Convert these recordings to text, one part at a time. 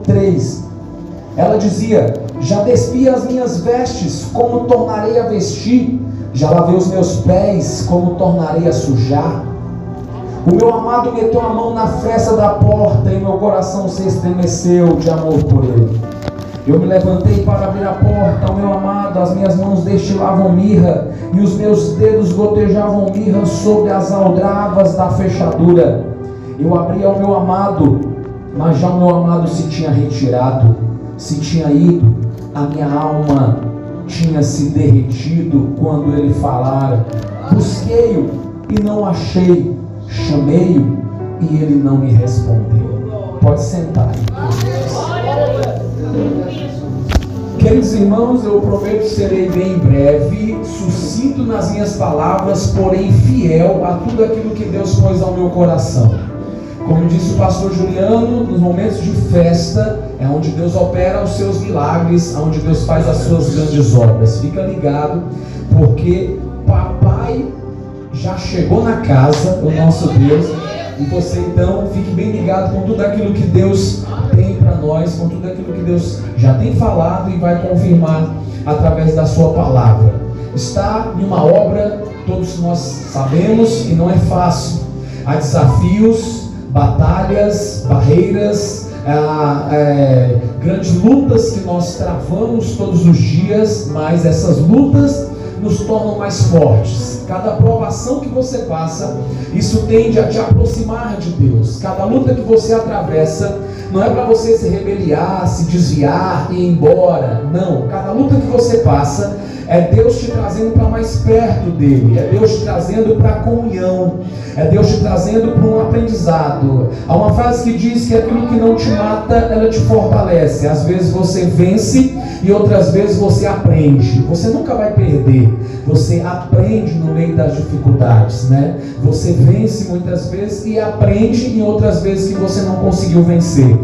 3. Ela dizia: já despi as minhas vestes, como tornarei a vestir? Já lavei os meus pés, como tornarei a sujar? O meu amado meteu a mão na fresta da porta e meu coração se estremeceu de amor por ele. Eu me levantei para abrir a porta ao meu amado, as minhas mãos destilavam mirra e os meus dedos gotejavam mirra sobre as aldravas da fechadura. Eu abri ao meu amado, mas já o meu amado se tinha retirado, se tinha ido. A minha alma tinha se derretido quando ele falara. Busquei-o e não achei, chamei-o e ele não me respondeu. Pode sentar. Queridos irmãos, eu prometo que serei bem breve, sucinto nas minhas palavras, porém fiel a tudo aquilo que Deus pôs ao meu coração. Como disse o pastor Juliano, nos momentos de festa é onde Deus opera os seus milagres, onde Deus faz as suas grandes obras. Fica ligado, porque papai já chegou na casa, o nosso Deus, e você então fique bem ligado com tudo aquilo que Deus tem para nós, com tudo aquilo que Deus já tem falado e vai confirmar através da sua palavra. Está em uma obra, todos nós sabemos que não é fácil. Há desafios, batalhas, barreiras, grandes lutas que nós travamos todos os dias, mas essas lutas nos tornam mais fortes. Cada provação que você passa, isso tende a te aproximar de Deus. Cada luta que você atravessa, não é para você se rebeliar, se desviar e ir embora. Não, cada luta que você passa é Deus te trazendo para mais perto dele, é Deus te trazendo para a comunhão, é Deus te trazendo para um aprendizado. Há uma frase que diz que aquilo que não te mata, ela te fortalece. Às vezes você vence e outras vezes você aprende. Você nunca vai perder, você aprende no meio das dificuldades, né? Você vence muitas vezes e aprende em outras vezes que você não conseguiu vencer.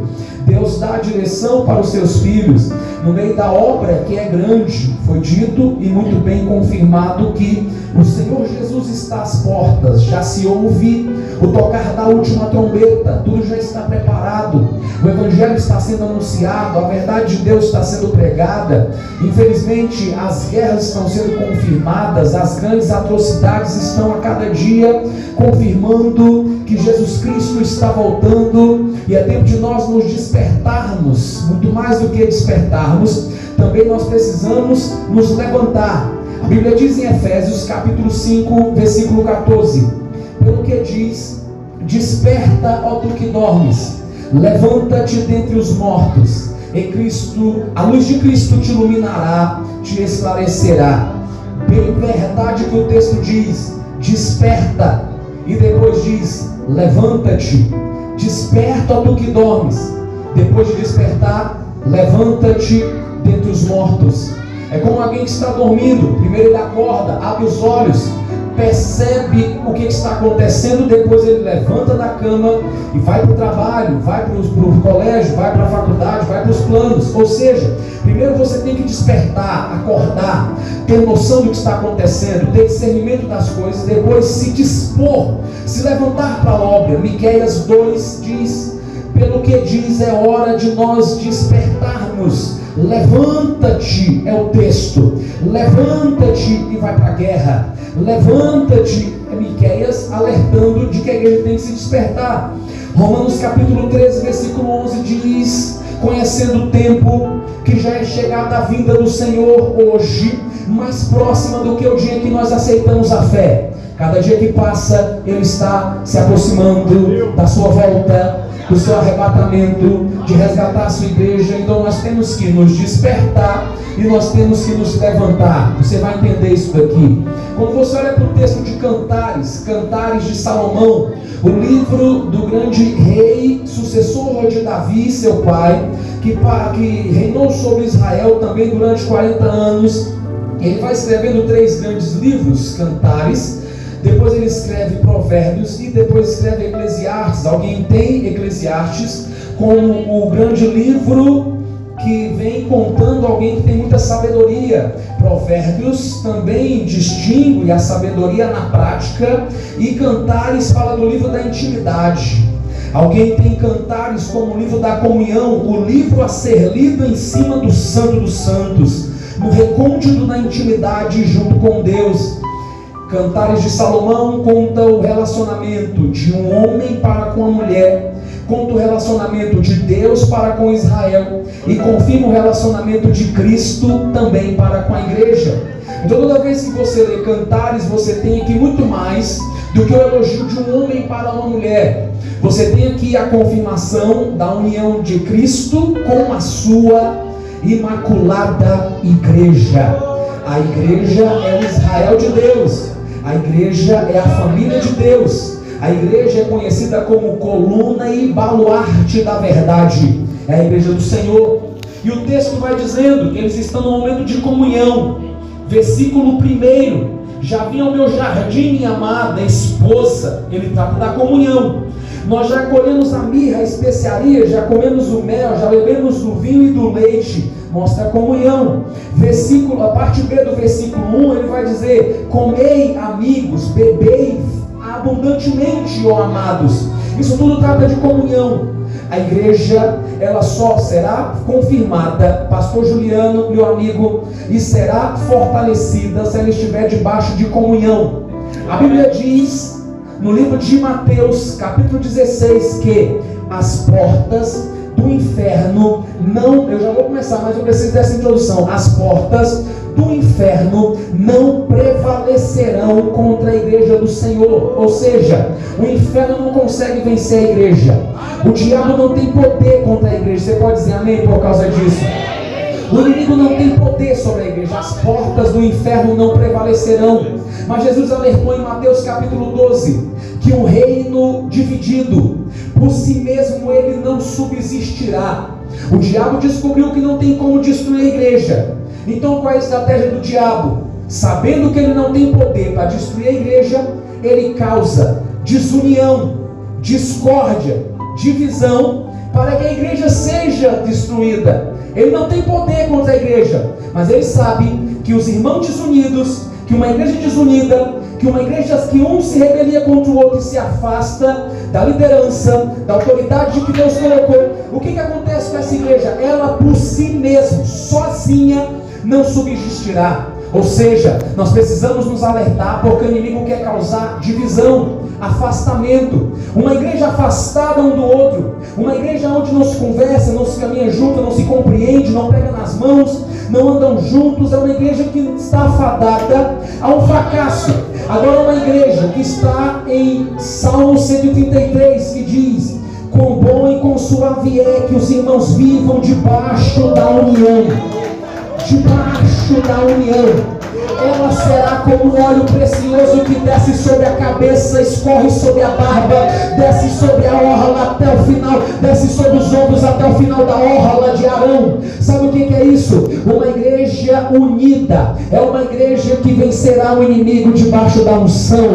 Deus dá a direção para os seus filhos no meio da obra que é grande. Foi dito e muito bem confirmado que o Senhor Jesus está às portas. Já se ouve o tocar da última trombeta, tudo já está preparado, o Evangelho está sendo anunciado, a verdade de Deus está sendo pregada. Infelizmente as guerras estão sendo confirmadas, as grandes atrocidades estão a cada dia confirmando que Jesus Cristo está voltando, e é tempo de nós nos despertarmos. Muito mais do que despertarmos, também nós precisamos nos levantar. A Bíblia diz em Efésios capítulo 5, versículo 14, pelo que diz: desperta, ó tu que dormes, levanta-te dentre os mortos, em Cristo, a luz de Cristo te iluminará, te esclarecerá. Bem verdade que o texto diz, desperta, e depois diz, levanta-te. Desperta, ó tu que dormes. Depois de despertar, levanta-te dentre os mortos. É como alguém que está dormindo. Primeiro ele acorda, abre os olhos, percebe o que está acontecendo, depois ele levanta da cama e vai para o trabalho, vai para o colégio, vai para a faculdade, vai para os planos. Ou seja, primeiro você tem que despertar, acordar, ter noção do que está acontecendo, ter discernimento das coisas, depois se dispor, se levantar para a obra. Miqueias 2 diz, pelo que diz, é hora de nós despertarmos. Levanta-te, é o texto, levanta-te e vai para a guerra. Levanta-te, é Miqueias alertando de que a igreja tem que se despertar. Romanos capítulo 13, versículo 11 diz, conhecendo o tempo, que já é chegada a vinda do Senhor hoje, mais próxima do que o dia que nós aceitamos a fé. Cada dia que passa, Ele está se aproximando da sua volta, do seu arrebatamento, de resgatar a sua igreja. Então nós temos que nos despertar e nós temos que nos levantar. Você vai entender isso daqui. Quando você olha para o texto de Cantares, Cantares de Salomão, o livro do grande rei, sucessor de Davi, seu pai, que reinou sobre Israel também durante 40 anos. Ele vai escrevendo 3 grandes livros, Cantares, depois ele escreve Provérbios e depois escreve Eclesiastes. Alguém tem Eclesiastes como o grande livro que vem contando alguém que tem muita sabedoria. Provérbios também distingue a sabedoria na prática, e Cantares fala do livro da intimidade. Alguém tem Cantares como o livro da comunhão, o livro a ser lido em cima do Santo dos Santos, no recôndito da intimidade junto com Deus. Cantares de Salomão conta o relacionamento de um homem para com a mulher, conta o relacionamento de Deus para com Israel e confirma o relacionamento de Cristo também para com a igreja. Então toda vez que você lê Cantares, você tem aqui muito mais do que o elogio de um homem para uma mulher. Você tem aqui a confirmação da união de Cristo com a sua imaculada igreja. A igreja é o Israel de Deus. A igreja é a família de Deus. A igreja é conhecida como coluna e baluarte da verdade. É a igreja do Senhor. E o texto vai dizendo que eles estão no momento de comunhão. Versículo 1: já vim ao meu jardim, minha amada esposa. Ele trata da comunhão. Nós já colhemos a mirra, a especiaria, já comemos o mel, já bebemos do vinho e do leite. Mostra a comunhão. A parte B do versículo 1, ele vai dizer: comei, amigos, bebei abundantemente, ó amados. Isso tudo trata de comunhão. A igreja, ela só será confirmada, pastor Juliano, meu amigo, e será fortalecida se ela estiver debaixo de comunhão. A Bíblia diz no livro de Mateus, capítulo 16, que as portas do inferno não... Eu já vou começar, mas eu preciso dessa introdução. As portas do inferno não prevalecerão contra a igreja do Senhor. Ou seja, o inferno não consegue vencer a igreja. O diabo não tem poder contra a igreja. Você pode dizer amém por causa disso? O inimigo não tem poder sobre a igreja. As portas do inferno não prevalecerão. Mas Jesus alertou em Mateus capítulo 12 que um reino dividido por si mesmo ele não subsistirá. O diabo descobriu que não tem como destruir a igreja. Então qual é a estratégia do diabo? Sabendo que ele não tem poder para destruir a igreja, ele causa desunião, discórdia, divisão, para que a igreja seja destruída. Ele não tem poder contra a igreja, mas ele sabe que os irmãos desunidos, que uma igreja desunida, que uma igreja que um se rebelia contra o outro e se afasta da liderança, da autoridade que Deus colocou, o que acontece com essa igreja? Ela por si mesma, sozinha, não subsistirá. Ou seja, nós precisamos nos alertar, porque o inimigo quer causar divisão, afastamento. Uma igreja afastada um do outro, uma igreja onde não se conversa, não se caminha junto, não se compreende, não pega nas mãos, não andam juntos, é uma igreja que está afadada a um fracasso. Agora uma igreja que está em Salmo 133, que diz: quão bom e quão suave é que os irmãos vivam debaixo da união. Debaixo da união. Ela será como um óleo precioso que desce sobre a cabeça, escorre sobre a barba, desce sobre a orla até o final, desce sobre os ombros até o final da orla de Arão. Sabe o que é isso? Uma igreja unida. É uma igreja que vencerá o inimigo debaixo da unção.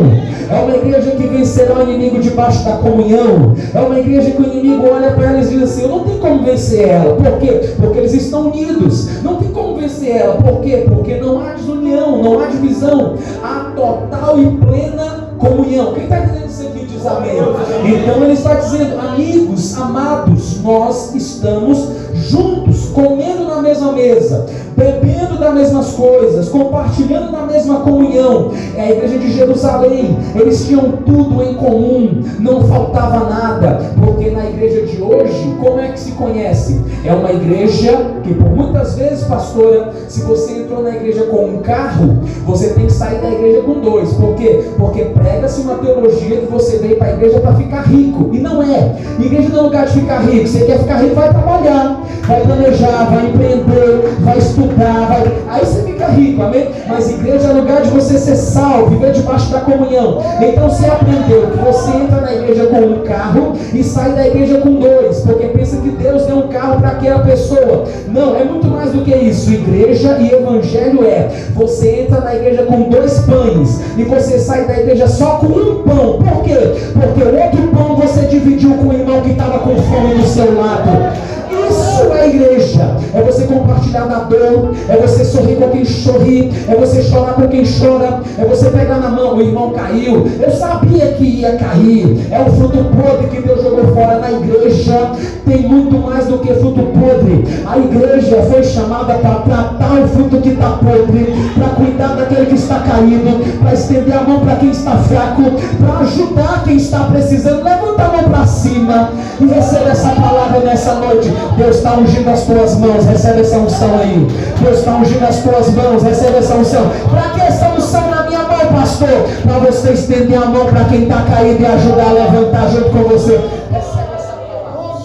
É uma igreja que vencerá o inimigo debaixo da comunhão. É uma igreja que o inimigo olha para ela e diz assim: eu não tenho como vencer ela. Por quê? Porque eles estão unidos. Não tem como vencer ela. Por quê? Porque não há desunião, não há divisão. Há total e plena comunhão. Quem está entendendo isso aqui diz amém. Então ele está dizendo: amigos, amados, nós estamos juntos, comendo na mesma mesa, bebendo das mesmas coisas, compartilhando da mesma comunhão. É a igreja de Jerusalém. Eles tinham tudo em comum, não faltava nada. Porque na igreja de hoje, como é que se conhece? É uma igreja que por muitas vezes, pastora, se você entrou na igreja com um carro, você tem que sair da igreja com dois. Por quê? Porque prega-se uma teologia que você veio para a igreja para ficar rico, e não é. Igreja não é lugar de ficar rico. Você quer ficar rico, vai trabalhar, vai planejar, vai empreender, vai estudar, aí você fica rico, amém? Mas igreja é lugar de você ser salvo, viver debaixo da comunhão. Então você aprendeu que você entra na igreja com um carro e sai da igreja com dois, porque pensa que Deus deu um carro para aquela pessoa. Não, é muito mais do que isso. Igreja e evangelho é: você entra na igreja com 2 pães e você sai da igreja só com um pão. Por quê? Porque o outro pão você dividiu com o irmão que estava com fome do seu lado. Isso é igreja. É você compartilhar compartilhar da dor, é você sorrir com quem sorri, é você chorar com quem chora, é você pegar na mão, o irmão caiu, eu sabia que ia cair, é o fruto podre que Deus jogou fora. Na igreja tem muito mais do que fruto podre. A igreja foi chamada para tratar o fruto que está podre, para cuidar daquele que está caído, para estender a mão para quem está fraco, para ajudar quem está precisando. Levanta a mão para cima e recebe essa palavra nessa noite. Deus está ungindo as tuas mãos, recebe essa unção aí. Deus está ungindo as tuas mãos, recebe essa unção. Para que essa unção na minha mão, pastor? Para você estender a mão para quem está caído e ajudar a levantar junto com você. Recebe essa palavra.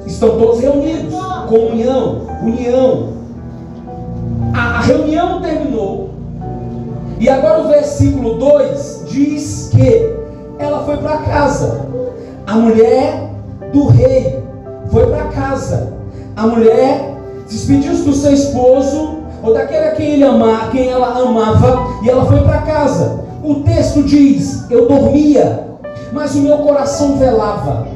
Estão todos reunidos, comunhão, união. A reunião terminou. E agora o versículo 2 diz que ela foi para casa. A mulher do rei foi para casa. A mulher despediu-se do seu esposo, ou daquele a quem ela amava, e ela foi para casa. O texto diz: eu dormia, mas o meu coração velava.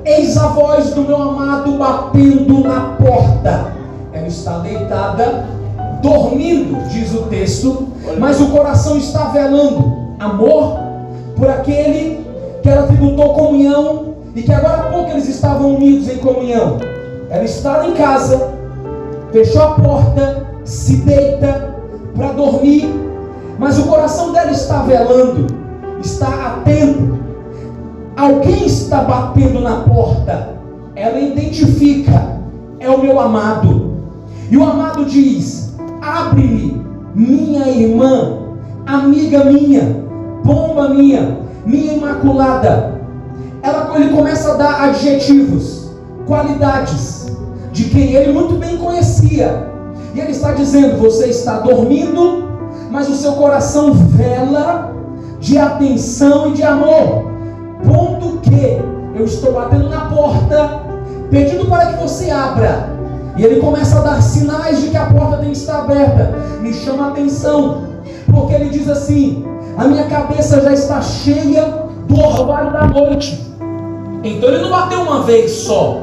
Eis a voz do meu amado batendo na porta. Ela está deitada, dormindo, diz o texto, mas o coração está velando. Amor por aquele que ela tributou comunhão, e que agora há pouco eles estavam unidos em comunhão. Ela está em casa, fechou a porta, se deita para dormir, mas o coração dela está velando, está atento. Alguém está batendo na porta. Ela identifica: é o meu amado. E o amado diz: abre-me, minha irmã, amiga minha, pomba minha, minha imaculada. Ele começa a dar adjetivos, qualidades de quem ele muito bem conhecia. E ele está dizendo: você está dormindo, mas o seu coração vela de atenção e de amor. Ponto que eu estou batendo na porta, pedindo para que você abra. E ele começa a dar sinais de que a porta tem que estar aberta. Me chama a atenção, porque ele diz assim: a minha cabeça já está cheia do orvalho da noite. Então ele não bateu uma vez só.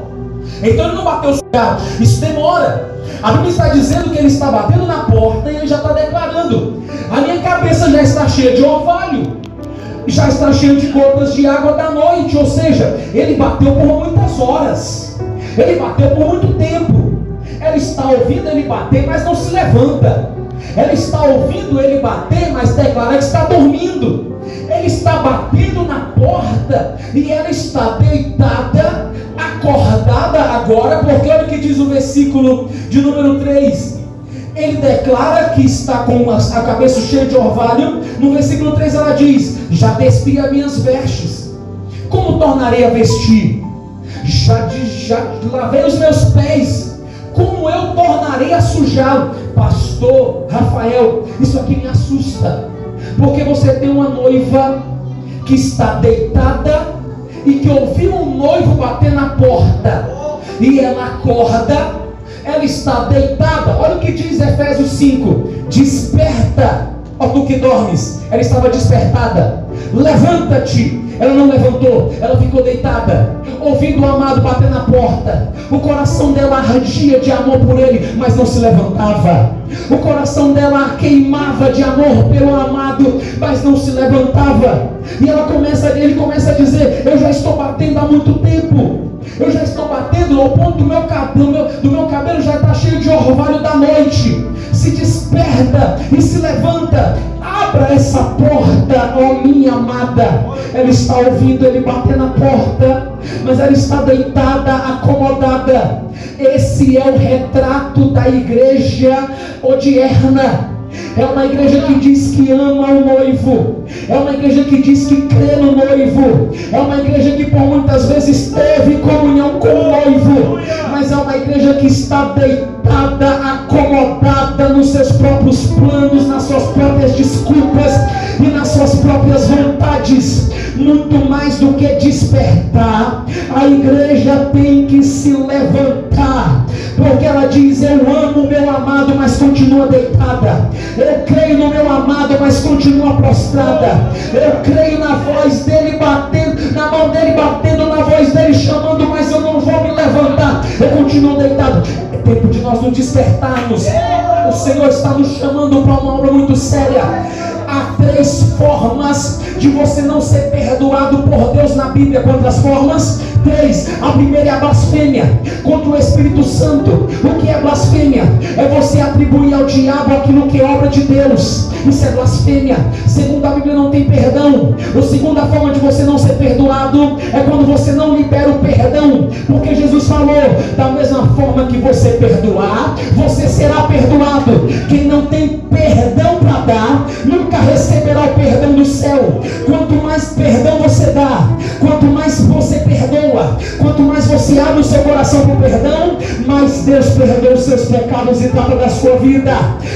Então ele não bateu só. Isso demora. A Bíblia está dizendo que ele está batendo na porta e ele já está declarando: a minha cabeça já está cheia de orvalho, já está cheio de gotas de água da noite. Ou seja, ele bateu por muitas horas, ele bateu por muito tempo. Ela está ouvindo ele bater, mas não se levanta. Ela está ouvindo ele bater, mas declara que está dormindo. Ele está batendo na porta e ela está deitada, acordada agora, porque olha o que diz o versículo de número 3. Ele declara que está com a cabeça cheia de orvalho. No versículo 3 ela diz: já despi as minhas vestes, como tornarei a vestir? Já lavei os meus pés, como eu tornarei a sujá-lo? Pastor Rafael, isso aqui me assusta, porque você tem uma noiva que está deitada e que ouviu um noivo bater na porta, e ela acorda. Ela está deitada. Olha o que diz Efésios 5: desperta, ó tu que dormes. Ela estava despertada. Levanta-te. Ela não levantou, ela ficou deitada, ouvindo o amado bater na porta. O coração dela ardia de amor por ele, mas não se levantava. O coração dela queimava de amor pelo amado, mas não se levantava. E ele começa a dizer: eu já estou batendo há muito tempo. Eu já estou batendo ao ponto do meu cabelo já está cheio de orvalho da noite. Se desperta e se levanta. Abra essa porta, ó minha amada. Ela está ouvindo ele bater na porta, mas ela está deitada, acomodada. Esse é o retrato da igreja odierna. É uma igreja que diz que ama o noivo. É uma igreja que diz que crê no noivo. É uma igreja que por muitas vezes teve comunhão com o noivo, mas é uma igreja que está deitada, acomodada nos seus próprios planos, nas suas próprias desculpas e nas suas próprias vontades. Muito mais do que despertar, a igreja tem que se levantar, porque ela diz: eu amo o meu amado, mas continua deitada. Eu creio no meu amado, mas continua prostrada. Eu creio na voz dele batendo, na mão dele batendo, na voz dele chamando, mas eu não vou me levantar. Eu continuo tempo de nós nos despertarmos. O Senhor está nos chamando para uma obra muito séria. Há 3 formas de você não ser perdoado por Deus na Bíblia. Quantas formas? 3. A primeira é a blasfêmia contra o Espírito Santo. O que é blasfêmia? É você atribuir ao diabo aquilo que é obra de Deus. Isso é blasfêmia. Segundo a Bíblia, não tem perdão. A segunda forma de você não ser perdoado é quando você não libera o perdão. Porque Jesus falou, da mesma forma que você perdoar, você será perdoado. Quem não tem perdão para dar, nunca receberá o perdão do céu. Quanto mais perdão você dá, quanto mais você perdoa, quanto mais você abre o seu coração para o perdão, mais Deus perdoa os seus pecados e trata da sua vida.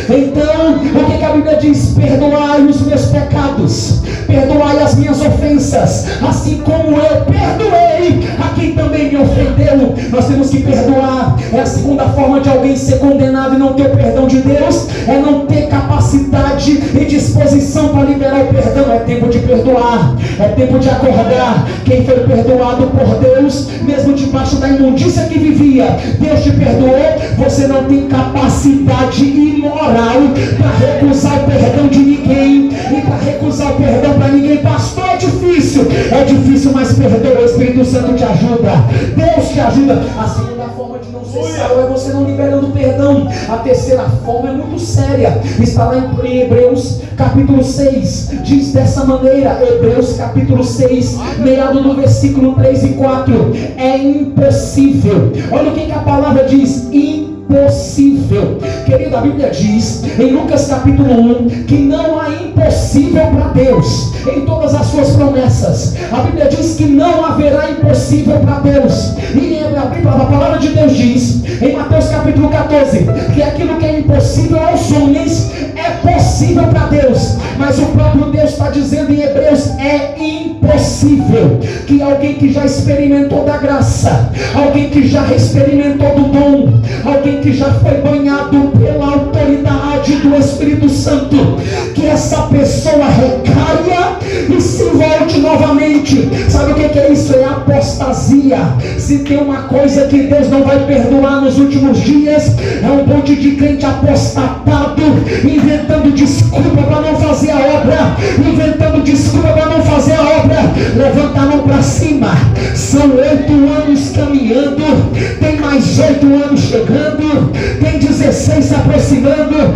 Então, o que a Bíblia diz? Perdoai os meus pecados, perdoai as minhas ofensas, assim como eu perdoei a quem também me ofendeu. Nós temos que perdoar. É a segunda forma de alguém ser condenado e não ter o perdão de Deus, é não ter capacidade e disposição para liberar o perdão. É tempo de perdoar, é tempo de acordar. Quem foi perdoado por Deus, mesmo debaixo da imundícia que vivia, Deus te perdoou. Você não tem capacidade imoral para recusar o perdão de ninguém e para recusar o perdão para ninguém. Pastor, é difícil, mas perdoa. O Espírito Santo te ajuda, Deus te ajuda. A segunda forma de não ser salvo é você não liberando o perdão. A terceira forma é muito séria, está lá em Hebreus capítulo 6, diz dessa maneira. Hebreus capítulo 6, meado no versículo 3 e 4. É impossível. Olha o que a palavra diz: impossível. Querido, a Bíblia diz em Lucas capítulo 1 que não há impossível para Deus em todas as suas promessas. A Bíblia diz que não haverá impossível para Deus. E a palavra de Deus diz em Mateus capítulo 14 que aquilo que é impossível aos homens é possível para Deus. Mas o próprio Deus está dizendo em Hebreus: é impossível que alguém que já experimentou da graça, alguém que já experimentou do dom, alguém que já foi banhado pela autoridade do Espírito Santo, que essa pessoa recaia e se volte novamente. Sabe o que é isso? É apostasia. Se tem uma coisa que Deus não vai perdoar nos últimos dias, é um monte de crente apostatado, inventando desculpa para não fazer a obra, inventando desculpa para não fazer a obra. Levanta a mão para cima. São 8 anos caminhando, tem mais 8 anos chegando, tem 16 se aproximando.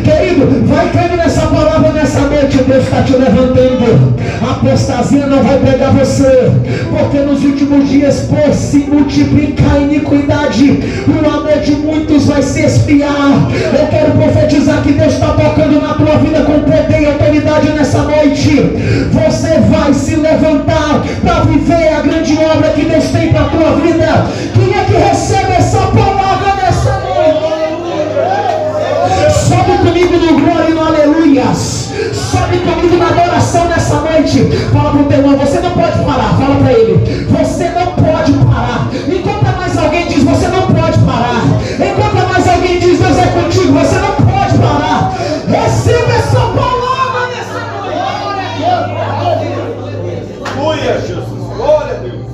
Querido, vai crendo nessa palavra nessa noite. Deus está te levantando. A apostasia não vai pegar você, porque nos últimos dias, por se multiplicar a iniquidade, o amor de muitos vai se esfriar. Eu quero profetizar que Deus está tocando na tua vida com poder e autoridade nessa noite. Você vai se levantar para viver a grande obra que Deus tem para a tua vida. Quem é que recebe essa palavra nessa noite? Sobe comigo no glória e no aleluias. Sobe comigo na adoração nessa noite. Fala para o teu irmão: você não pode parar. Fala para ele: você não pode parar. Enquanto mais alguém diz: você não pode parar. Enquanto mais alguém diz: Deus é contigo, você não pode parar. Receba essa palavra nessa noite. Glória a Jesus. Glória a Deus.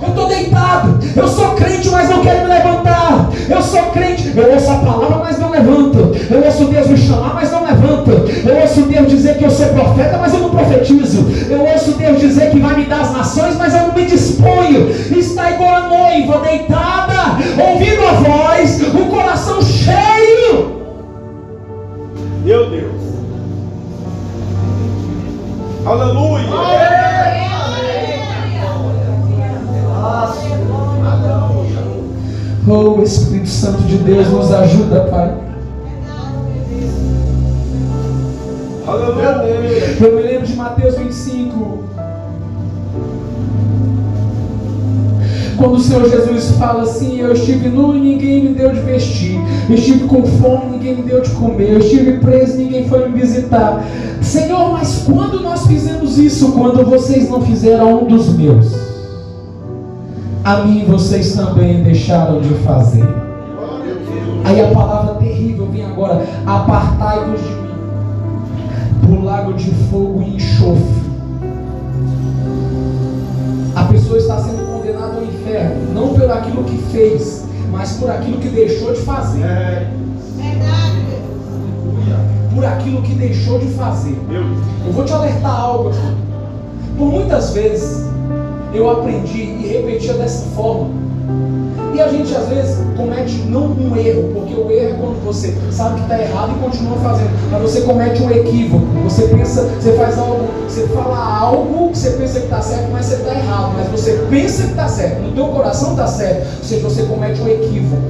Eu estou deitado, eu sou crente, mas não quero me levantar. Eu sou crente, eu ouço a palavra, mas não levanto. Eu ouço Deus me chamar, mas não levanto. Eu ouço Deus dizer que eu sou profeta, mas eu não profetizo. Eu ouço Deus dizer que vai me dar as nações, mas eu não me disponho. Está igual a noiva deitada, ouvindo a voz, o coração cheio. Meu Deus. Aleluia. Oh, Espírito Santo de Deus, nos ajuda, Pai. Aleluia. Eu me lembro de Mateus 25, quando o Senhor Jesus fala assim: eu estive nu e ninguém me deu de vestir, eu estive com fome e ninguém me deu de comer, eu estive preso e ninguém foi me visitar. Senhor, mas quando nós fizemos isso? Quando vocês não fizeram a um dos meus, a mim vocês também deixaram de fazer. Aí a palavra terrível vem agora: apartai-vos de mim, por lago de fogo e enxofre. A pessoa está sendo condenada ao inferno, não pelo aquilo que fez, mas por aquilo que deixou de fazer. Por aquilo que deixou de fazer. Eu vou te alertar algo aqui. Por muitas vezes eu aprendi e repetia dessa forma. E a gente às vezes comete não um erro, porque o erro é quando você sabe que está errado e continua fazendo, mas você comete um equívoco. Você pensa, você faz algo, você fala algo que você pensa que está certo, mas você está errado. Mas você pensa que está certo, no teu coração está certo, ou seja, você comete um equívoco.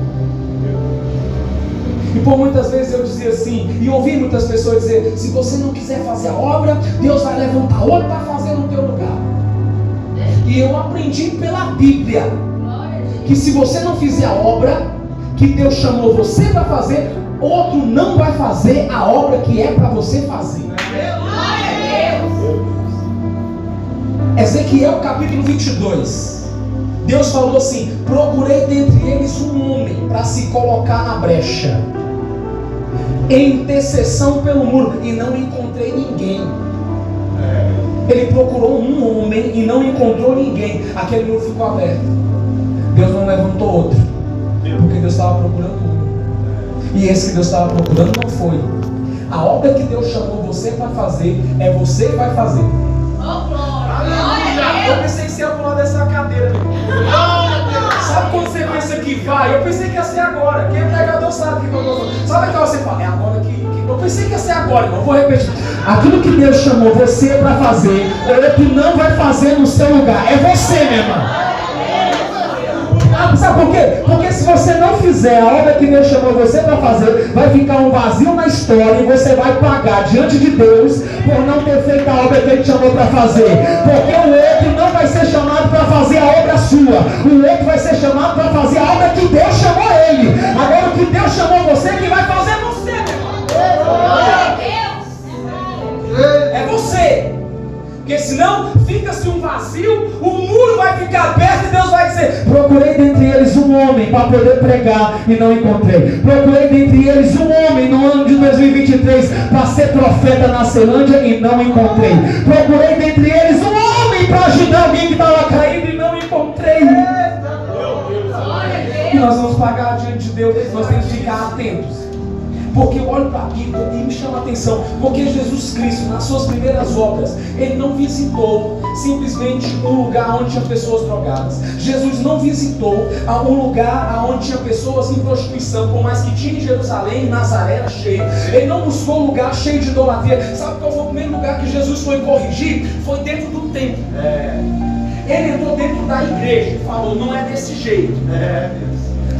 E por muitas vezes eu dizia assim, e ouvi muitas pessoas dizer: se você não quiser fazer a obra, Deus vai levantar outro para fazer no teu lugar. E eu aprendi pela Bíblia que se você não fizer a obra que Deus chamou você para fazer, outro não vai fazer a obra que é para você fazer. Ezequiel capítulo 22. Deus falou assim: procurei dentre eles um homem para se colocar na brecha, em intercessão pelo muro, e não encontrei ninguém. Ele procurou um homem e não encontrou ninguém. Aquele muro ficou aberto. Deus não levantou outro, porque Deus estava procurando um. E esse que Deus estava procurando não foi. A obra que Deus chamou você para fazer, é você que vai fazer. Eu pensei que você ia pular dessa cadeira. Sabe quando você pensa que vai? Eu pensei que ia ser agora. Quem é pregador sabe que eu estou falando. Sabe aquela você fala: é agora que. Eu pensei que ia ser agora, irmão. Vou repetir. Aquilo que Deus chamou você para fazer, outro não vai fazer no seu lugar. É você, meu irmão. Sabe por quê? Porque se você não fizer a obra que Deus chamou você para fazer, vai ficar um vazio na história e você vai pagar diante de Deus por não ter feito a obra que Ele te chamou para fazer. Porque o outro não vai ser chamado para fazer a obra sua, o outro vai ser chamado para fazer a obra que Deus chamou ele. Agora o que Deus chamou você, que vai fazer você, meu irmão. É você. Porque senão fica-se um vazio, o muro vai ficar aberto e Deus vai dizer: procurei dentre eles um homem para poder pregar e não encontrei. Procurei dentre eles um homem no ano de 2023 para ser profeta na Ceilândia e não encontrei. Procurei dentre eles um homem para ajudar alguém que estava caído e não encontrei. E nós vamos pagar diante de Deus, nós temos que ficar atentos. Porque eu olho para a Bíblia e me chama a atenção, porque Jesus Cristo, nas suas primeiras obras, Ele não visitou simplesmente um lugar onde tinha pessoas drogadas. Jesus não visitou um lugar onde tinha pessoas em prostituição, por mais que tinha em Jerusalém, em Nazaré era cheio. Ele não buscou um lugar cheio de idolatria. Sabe qual foi o primeiro lugar que Jesus foi corrigir? Foi dentro do templo. Ele entrou dentro da igreja e falou: não é desse jeito.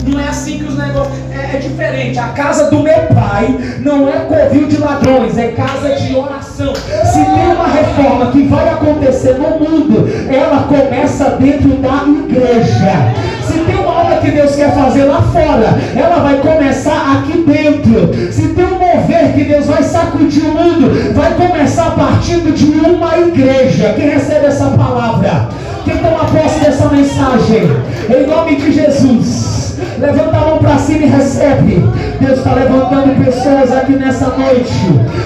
Não é assim que os negócios... É diferente. A casa do meu pai não é covil de ladrões, é casa de oração. Se tem uma reforma que vai acontecer no mundo, ela começa dentro da igreja. Se tem uma obra que Deus quer fazer lá fora, ela vai começar aqui dentro. Se tem um mover que Deus vai sacudir o mundo, vai começar a partir de uma igreja. Quem recebe essa palavra? Quem toma posse dessa mensagem? Em nome de Jesus. Levanta a mão para cima e recebe. Deus está levantando pessoas aqui nessa noite.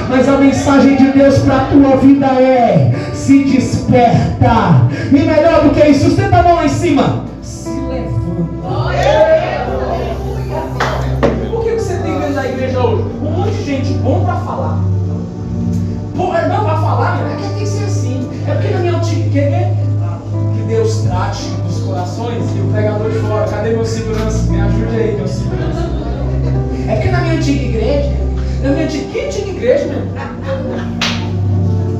Mas a mensagem de Deus para a tua vida é: se desperta. E melhor do que isso, sustenta a mão lá em cima. Se levanta. Por que você tem dentro da igreja hoje um monte de gente bom para falar? Não vai falar, é que tem que ser assim. É porque na minha antiga igreja, que Deus trate dos corações. E o pregador de fora: cadê meu segurança? Me ajude aí, meu segurança. É porque na minha antiga igreja, que antiga igreja, meu?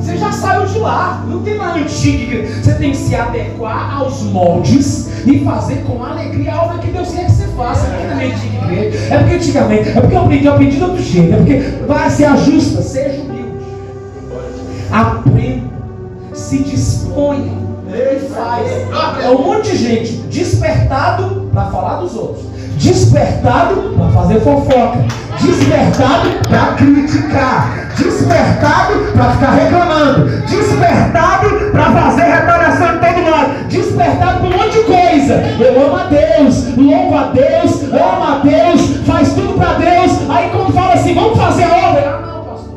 Você já saiu de lá, não tem mais antiga igreja. Você tem que se adequar aos moldes e fazer com alegria a obra que Deus quer que você faça. É porque na minha antiga igreja, é porque antigamente, é porque eu aprendi de outro jeito, é porque vai se ajusta, seja humilde, aprenda, se disponha e faz. É um monte de gente despertado para falar dos outros, despertado para fazer fofoca, despertado para criticar, despertado para ficar reclamando, despertado para fazer retaliação em todo lado, despertado por um monte de coisa. Eu amo a Deus, louvo a Deus, amo a Deus, faz tudo para Deus. Aí quando fala assim: vamos fazer a obra, não, pastor.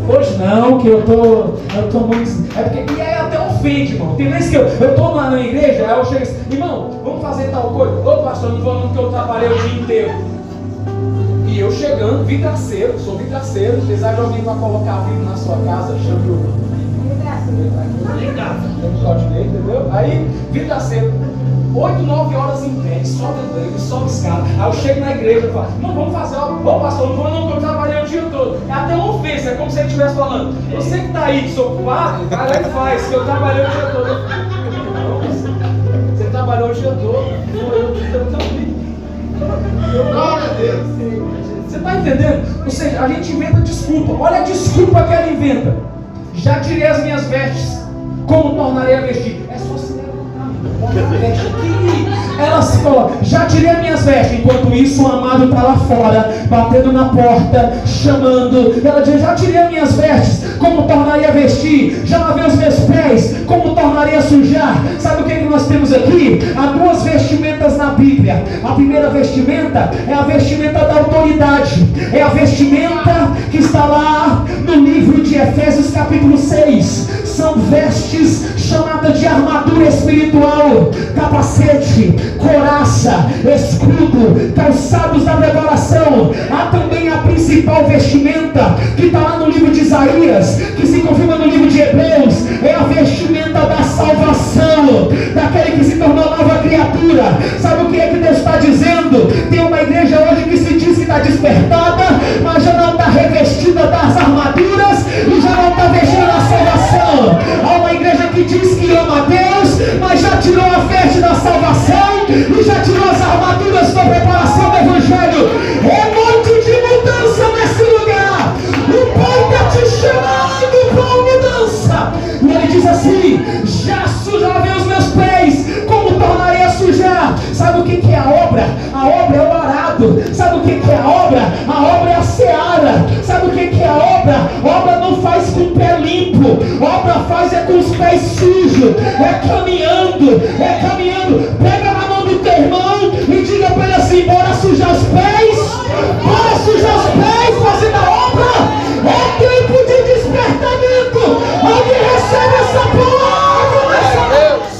Hoje não, que eu tô muito. É porque, e aí até ofende, irmão. Tem vezes que eu tô lá na igreja, aí eu chego assim, irmão, vamos fazer tal coisa. Ô pastor, não vou não, porque eu trabalhei o dia inteiro. E eu chegando, vidraceiro, sou vidraceiro, apesar de alguém vai colocar vidro na sua casa, chame o. Entendeu? Aí, vidraceiro, 8, 9 horas em pé, sobe andando, sobe escada. Aí eu chego na igreja e falo, não, vamos fazer, ô pastor, não vou não, que eu trabalhei o dia todo. É até uma ofensa, é como se ele estivesse falando, você que está aí desocupado, vai lá e faz, que eu trabalhei o dia todo. Não, você trabalhou o dia todo, eu também. Glória a Deus. Você está entendendo? Ou seja, a gente inventa desculpa. Olha a desculpa que ela inventa. Já tirei as minhas vestes, como tornarei a vestir? É só se levantar. Ela se coloca, já tirei as minhas vestes. Enquanto isso, o amado está lá fora, batendo na porta, chamando. Ela diz, já tirei as minhas vestes, como tornarei a vestir? Já lavei os meus pés, como tornarei a sujar? Sabe o que nós temos aqui? Há duas vestimentas na Bíblia. A primeira vestimenta é a vestimenta da autoridade. É a vestimenta que está lá no livro de Efésios capítulo 6. São vestes chamadas de armadura espiritual, capacete, couraça, escudo, calçados da preparação. Há também a principal vestimenta que está lá no livro de Isaías, que se confirma no livro de Hebreus, é a vestimenta da salvação, daquele que se tornou nova criatura. Sabe o que é que Deus está dizendo? Tem uma igreja hoje que se diz que está despertada, mas já não está revestida das armaduras e já não está vestida da salvação. Há uma igreja que diz que ama a Deus, mas já tirou a veste da salvação e já tirou as armaduras da preparação do Evangelho. É noite de mudança nesse lugar. O Pai está te chamando para uma mudança. E ele diz assim, já sujavei os meus pés, como tornarei a sujar? Sabe o que é a obra? A obra é o arado. Sabe o que é a obra? A obra é a seara. Sabe o que é a obra? A obra não faz com o pé limpo, a obra faz é com os pés sujos, é caminhando, é caminhando. Pega na mão do teu irmão e diga para ele assim, bora sujar os pés, bora sujar os pés, fazendo a obra. É tempo de despertamento. Alguém recebe essa palavra nessa Deus.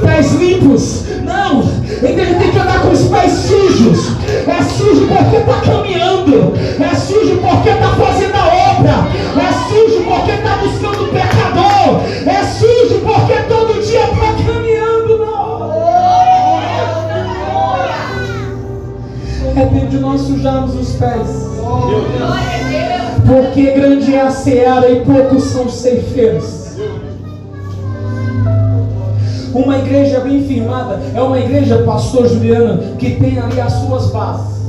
Pés limpos. Não, a igreja tem que andar com os pés sujos. É sujo porque está caminhando, é sujo porque está fazendo a obra, é sujo porque está buscando o pecador, é sujo porque todo dia está caminhando na obra. É tempo de nós sujarmos os pés, porque grande é a seara e poucos são os ceifeiros. Uma igreja bem firmada é uma igreja, pastor Juliano, que tem ali as suas bases.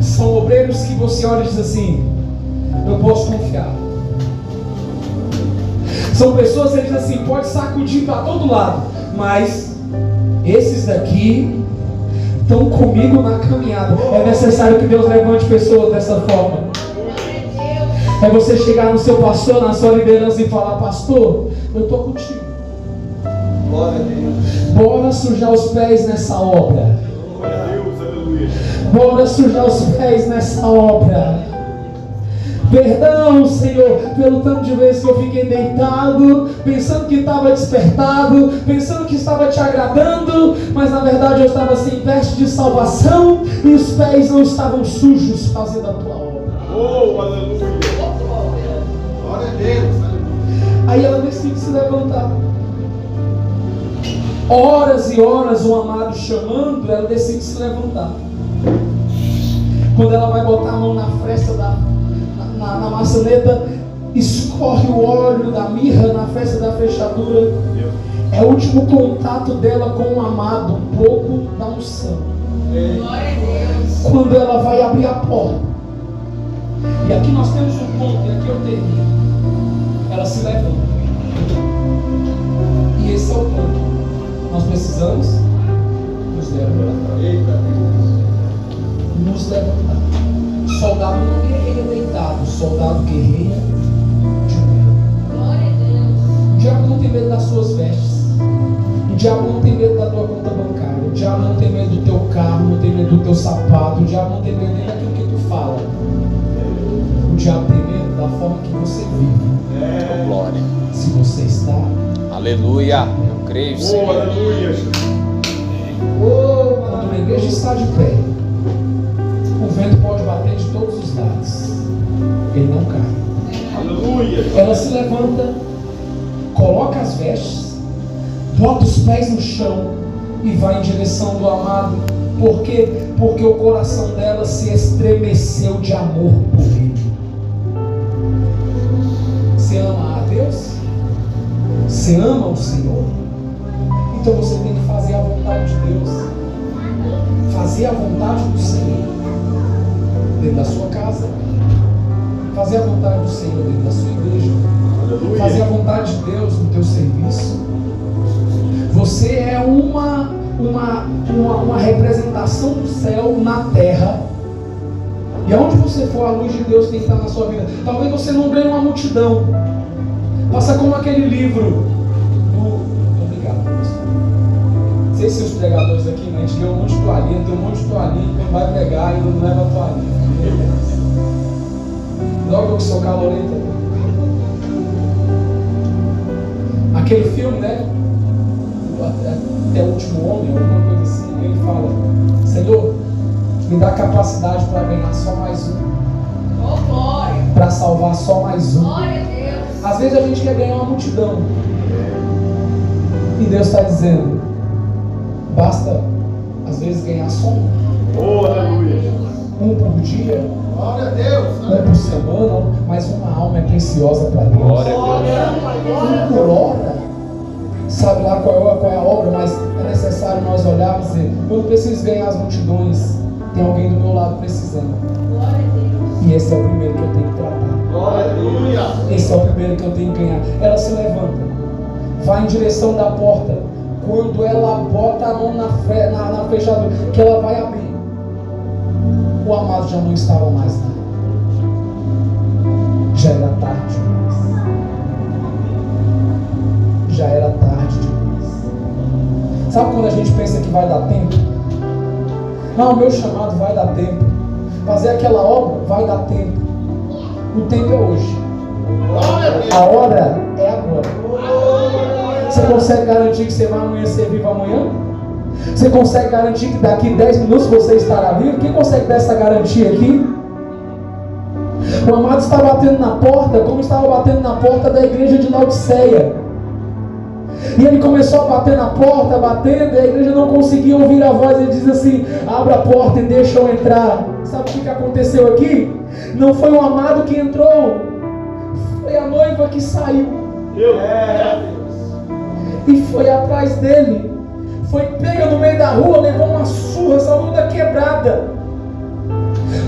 São obreiros que você olha e diz assim, eu posso confiar. São pessoas que diz assim, pode sacudir para todo lado, mas esses daqui estão comigo na caminhada. É necessário que Deus levante pessoas dessa forma. É você chegar no seu pastor, na sua liderança e falar, pastor, eu estou contigo. Bora sujar os pés nessa obra. Bora sujar os pés nessa obra. Perdão, Senhor, pelo tanto de vezes que eu fiquei deitado, pensando que estava despertado, pensando que estava te agradando, mas na verdade eu estava sem veste de salvação e os pés não estavam sujos fazendo a tua obra. Oh, aleluia. Glória a Deus. Aí ela decide se levantar. Horas e horas o amado chamando, ela decide se levantar. Quando ela vai botar a mão na fresta na maçaneta, escorre o óleo da mirra na fresta da fechadura. É o último contato dela com o amado, um pouco da unção. Glória a Deus. Quando ela vai abrir a porta, e aqui nós temos um ponto, e aqui eu termino. Ela se levanta. E esse é o ponto. Nós precisamos nos levantar. Nos levantar. Soldado não guerreia deitado, soldado guerreia de medo. Glória a Deus. O diabo não tem medo das suas vestes. O diabo não tem medo da tua conta bancária. O diabo não tem medo do teu carro, não tem medo do teu sapato, o diabo não tem medo nem daquilo que tu fala. O diabo tem medo da forma que você vive. Glória. Se você está. Aleluia. Eu creio, Senhor. Aleluia. Quando uma igreja está de pé, o vento pode bater de todos os lados, ele não cai. Aleluia. Ela se levanta, coloca as vestes, bota os pés no chão e vai em direção do amado. Por quê? Porque o coração dela se estremeceu de amor por ele. Você ama a Deus? Você ama o Senhor? Então você tem que fazer a vontade de Deus. Fazer a vontade do Senhor dentro da sua casa. Fazer a vontade do Senhor dentro da sua igreja. Aleluia. Fazer a vontade de Deus no teu serviço. Você é uma representação do céu na terra. E aonde você for, a luz de Deus tem que estar na sua vida. Talvez você não ganhe uma multidão. Faça como aquele livro do... Obrigado, pastor. Não sei se os pregadores aqui, mas a gente ganhou um monte de toalhinha. Tem um monte de toalhinha que vai pregar e não leva a toalhinha. Logo eu que sou calorenta. Aquele filme, né? Até o último homem, alguma coisa assim, ele fala: Senhor, me dá capacidade para ganhar só mais um. Oh, glória. Para salvar só mais um. Glória a Deus. Às vezes a gente quer ganhar uma multidão. E Deus está dizendo: basta, às vezes, ganhar só um. Oh, aleluia. Um por dia, Glória a Deus. um por semana, mas uma alma é preciosa para Deus. Glória a Um por hora. Sabe lá qual é a obra, mas é necessário nós olharmos e dizer: eu não preciso ganhar as multidões, tem alguém do meu lado precisando. Glória a Deus. E esse é o primeiro que eu tenho que tratar. Glória a Deus. Esse é o primeiro que eu tenho que ganhar. Ela se levanta, vai em direção da porta. Quando ela bota a mão na fechadura, que ela vai abrir, o amado já não estava mais lá. Já era tarde demais. Já era tarde demais. Sabe quando a gente pensa que vai dar tempo? Não, o meu chamado vai dar tempo. Fazer aquela obra vai dar tempo. O tempo é hoje. Glória a Deus. A hora é agora. Você consegue garantir que você vai amanhã ser vivo amanhã? Você consegue garantir que daqui 10 minutos você estará vivo? Quem consegue dar essa garantia aqui? O amado está batendo na porta, como estava batendo na porta da igreja de Laodiceia. E ele começou a bater na porta, batendo, e a igreja não conseguia ouvir a voz. Ele diz assim: abra a porta e deixa eu entrar. Sabe o que aconteceu aqui? Não foi o amado que entrou, foi a noiva que saiu. E foi atrás dele. Foi pega no meio da rua, levou uma surra, saiu da quebrada.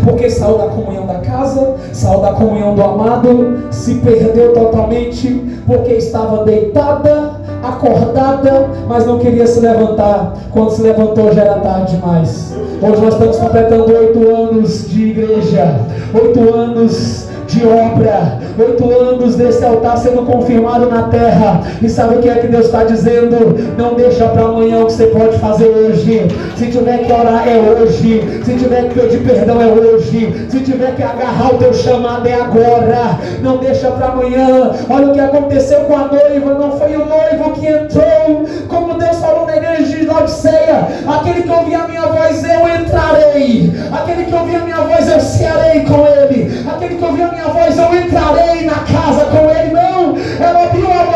Porque saiu da comunhão da casa, saiu da comunhão do amado, se perdeu totalmente, porque estava deitada, acordada, mas não queria se levantar. Quando se levantou já era tarde demais. Hoje nós estamos completando 8 anos de igreja, 8 anos de obra, 8 anos desse altar sendo confirmado na terra. E sabe o que é que Deus está dizendo? Não deixa para amanhã o que você pode fazer hoje. Se tiver que orar é hoje, se tiver que pedir perdão é hoje, se tiver que agarrar o teu chamado é agora. Não deixa para amanhã. Olha o que aconteceu com a noiva. Não foi o noivo que entrou, como Deus falou na igreja de Laodiceia: aquele que ouvir a minha voz eu entrarei, aquele que ouvir a minha voz eu cearei com ele, aquele que ouvir a minha voz eu entrarei na casa com ele. Não, ela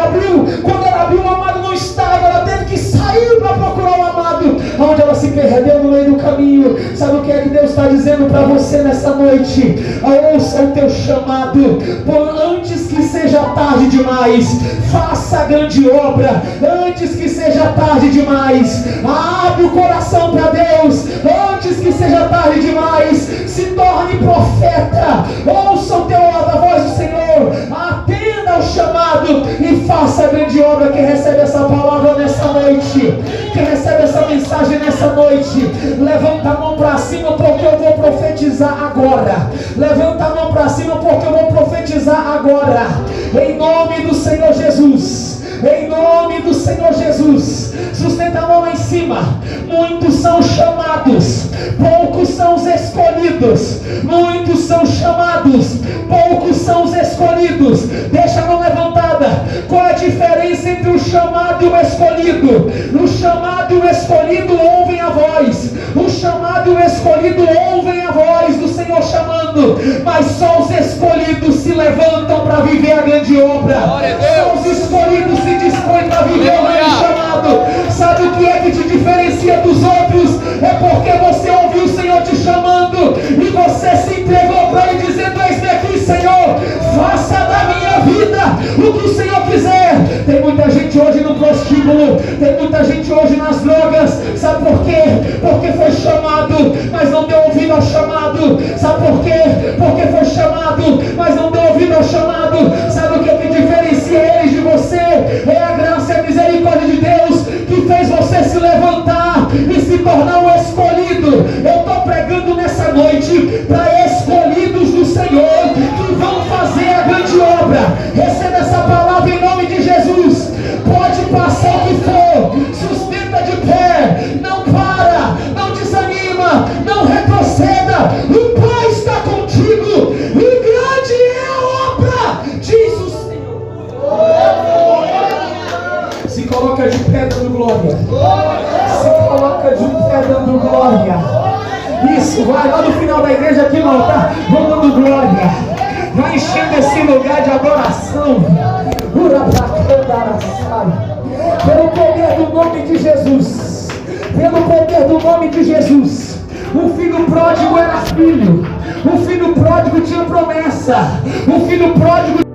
abriu. Quando ela abriu, o amado não estava. Ela teve que sair para procurar o amado, onde ela se perdeu no meio do caminho. Sabe o que é que Deus está dizendo para você nessa noite? Ouça o teu chamado, antes que seja tarde demais. Faça a grande obra antes que seja tarde demais. Abre o coração para Deus antes que seja tarde demais. Se torne profeta. Ouça a voz do Senhor, atenda ao chamado e faça a grande obra. Quem recebe essa palavra nessa noite, quem recebe essa mensagem nessa noite, levanta a mão para cima, porque eu vou profetizar agora. Levanta a mão para cima, porque eu vou profetizar agora, em nome do Senhor Jesus. Em nome do Senhor Jesus. Sustenta Senta a mão lá em cima. Muitos são chamados, poucos são os escolhidos. Muitos são chamados, poucos são os escolhidos. Deixa a mão levantada. Qual a diferença entre o chamado e o escolhido? O chamado e o escolhido ouvem a voz. O chamado e o escolhido ouvem a voz do Senhor chamando, mas só os escolhidos se levantam para viver a grande obra. Só os escolhidos se dispõem para viver o grande chamado. Sabe o que é que te diferencia dos outros? É porque você ouviu o Senhor te chamando e você se entregou para Ele, dizendo: eis-me aqui, Senhor, faça da minha vida o que o Senhor quiser. Tem muita gente hoje no prostíbulo, tem muita gente hoje nas drogas. Sabe por quê? Porque foi chamado, mas não deu ouvido ao chamado. Sabe por quê? Porque foi chamado, mas não deu ouvido ao chamado. Sabe o que é que diferencia eles de você? É a graça e a misericórdia de Deus que fez você se levantar e se tornar um escolhido. Eu estou pregando nessa noite para escolhidos do Senhor que vão fazer a grande obra. Receba essa palavra em nome de Jesus. Pode passar o que for, sustenta de pé, não para, não desanima, não retroceda. O Pai está contigo e grande é a obra, diz o Senhor. Se coloca de pé dando glória. Se coloca de pé dando glória. Isso, vai lá no final da igreja aqui no altar, vamos dando glória. Vai enchendo esse lugar de adoração. Pelo poder do nome de Jesus. Pelo poder do nome de Jesus. O filho pródigo era filho. O filho pródigo tinha promessa. O filho pródigo